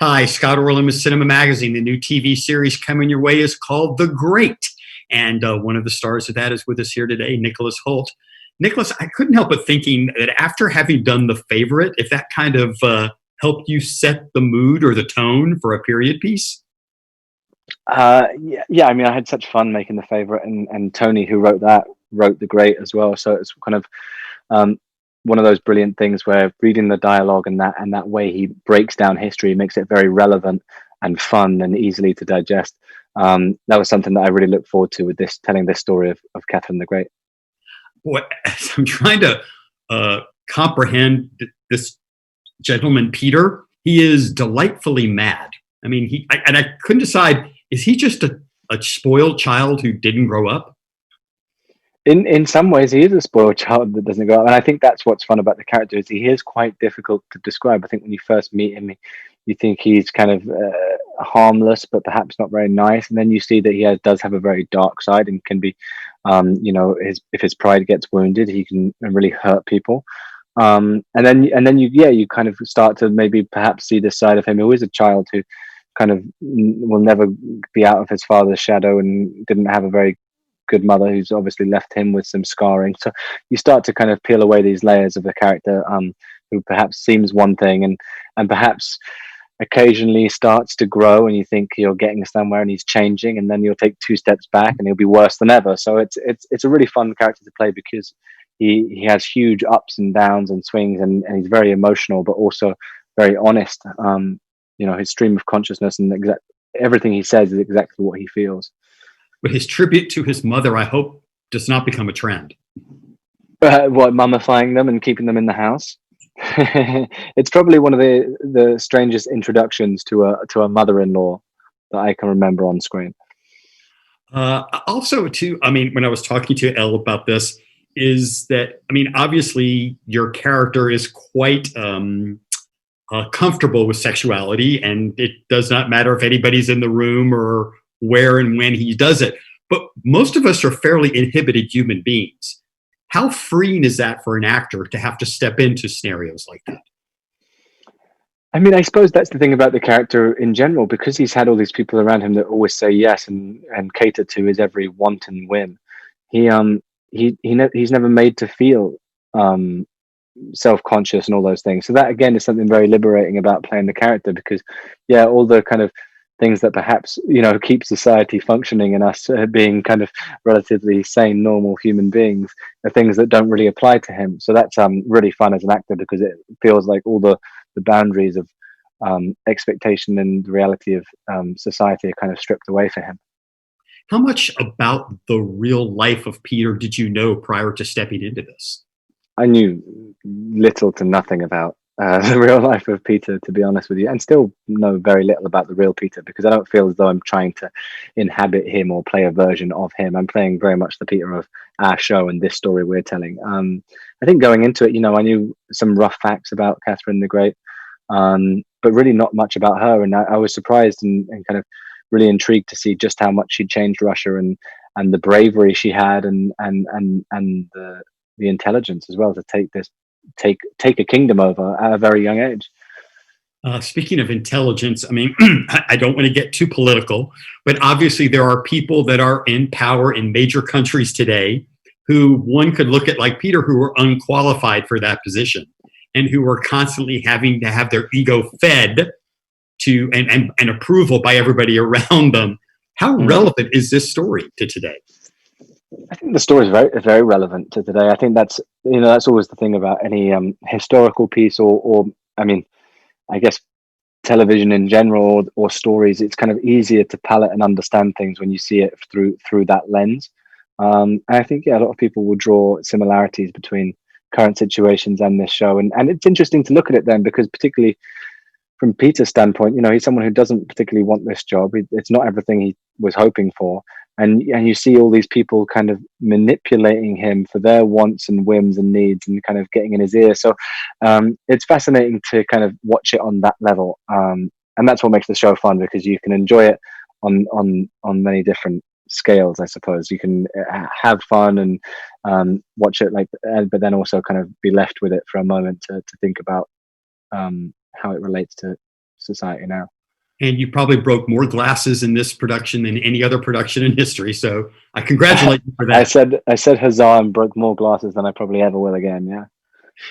Hi, Scott Orlin with CINEMA-Magazin. The new TV series coming your way is called The Great. And one of the stars of that is with us here today, Nicholas Hoult. Nicholas, I couldn't help but thinking that after having done The Favorite, if that kind of helped you set the mood or the tone for a period piece? Yeah. I mean, I had such fun making The Favorite, and Tony, who wrote that, wrote The Great as well. So it's kind of um, one of those brilliant things where reading the dialogue and that way he breaks down history, makes it very relevant and fun and easily to digest. That was something that I really look forward to with this, telling this story of Catherine the Great. Boy, as I'm trying to comprehend this gentleman, Peter, he is delightfully mad. I mean, I couldn't decide, is he just a spoiled child who didn't grow up? In some ways, he is a spoiled child that doesn't grow up, and I think that's what's fun about the character. Is he is quite difficult to describe. I think when you first meet him, you think he's kind of harmless, but perhaps not very nice, and then you see that does have a very dark side and can be, if his pride gets wounded, he can really hurt people. And then you kind of start to maybe perhaps see this side of him, who is a child who kind of will never be out of his father's shadow and didn't have a very good mother, who's obviously left him with some scarring. So you start to kind of peel away these layers of the character, who perhaps seems one thing and perhaps occasionally starts to grow, and you think you're getting somewhere and he's changing, and then you'll take two steps back and he'll be worse than ever. So it's a really fun character to play because he has huge ups and downs and swings, and he's very emotional but also very honest. His stream of consciousness and everything he says is exactly what he feels. But his tribute to his mother, I hope, does not become a trend. What, mummifying them and keeping them in the house? It's probably one of the strangest introductions to a mother-in-law that I can remember on screen. Also, too, I mean, when I was talking to Elle about this, is that, I mean, obviously your character is quite comfortable with sexuality, and it does not matter if anybody's in the room or where and when he does it. But most of us are fairly inhibited human beings. How freeing is that for an actor to have to step into scenarios like that? I mean, I suppose that's the thing about the character in general, because he's had all these people around him that always say yes and cater to his every want and whim. He's never made to feel self-conscious and all those things. So that again is something very liberating about playing the character, because all the kind of things that perhaps keep society functioning and us being kind of relatively sane, normal human beings are things that don't really apply to him. So that's really fun as an actor, because it feels like all the boundaries of expectation and the reality of society are kind of stripped away for him. How much about the real life of Peter did you know prior to stepping into this? I knew little to nothing about the real life of Peter, to be honest with you, and still know very little about the real Peter, because I don't feel as though I'm trying to inhabit him or play a version of him. I'm playing very much the Peter of our show and this story we're telling. I think going into it, I knew some rough facts about Catherine the Great, but really not much about her. And I was surprised and kind of really intrigued to see just how much she changed Russia, and the bravery she had, and the intelligence as well to take a kingdom over at a very young age. Speaking of intelligence, I mean, I don't want to get too political, but obviously there are people that are in power in major countries today who one could look at like Peter, who are unqualified for that position and who are constantly having to have their ego fed to and approval by everybody around them. How relevant is this story to today? I think the story is very, very relevant to today. I think that's always the thing about any historical piece, or I mean, I guess television in general, or stories. It's kind of easier to palate and understand things when you see it through that lens. And I think a lot of people will draw similarities between current situations and this show, and it's interesting to look at it then, because particularly from Peter's standpoint, he's someone who doesn't particularly want this job. It's not everything he was hoping for. And you see all these people kind of manipulating him for their wants and whims and needs, and kind of getting in his ear. So it's fascinating to kind of watch it on that level. And that's what makes the show fun, because you can enjoy it on many different scales, I suppose. You can have fun and watch it but then also kind of be left with it for a moment to think about how it relates to society now. And you probably broke more glasses in this production than any other production in history. So I congratulate you for that. I said huzzah and broke more glasses than I probably ever will again. Yeah,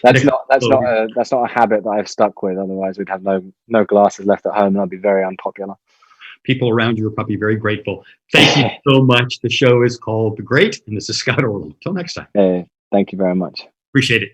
that's not a habit that I've stuck with. Otherwise, we'd have no glasses left at home, and I'd be very unpopular. People around you are probably very grateful. Thank you so much. The show is called The Great, and this is Scott Orlin. Until next time. Hey, thank you very much. Appreciate it.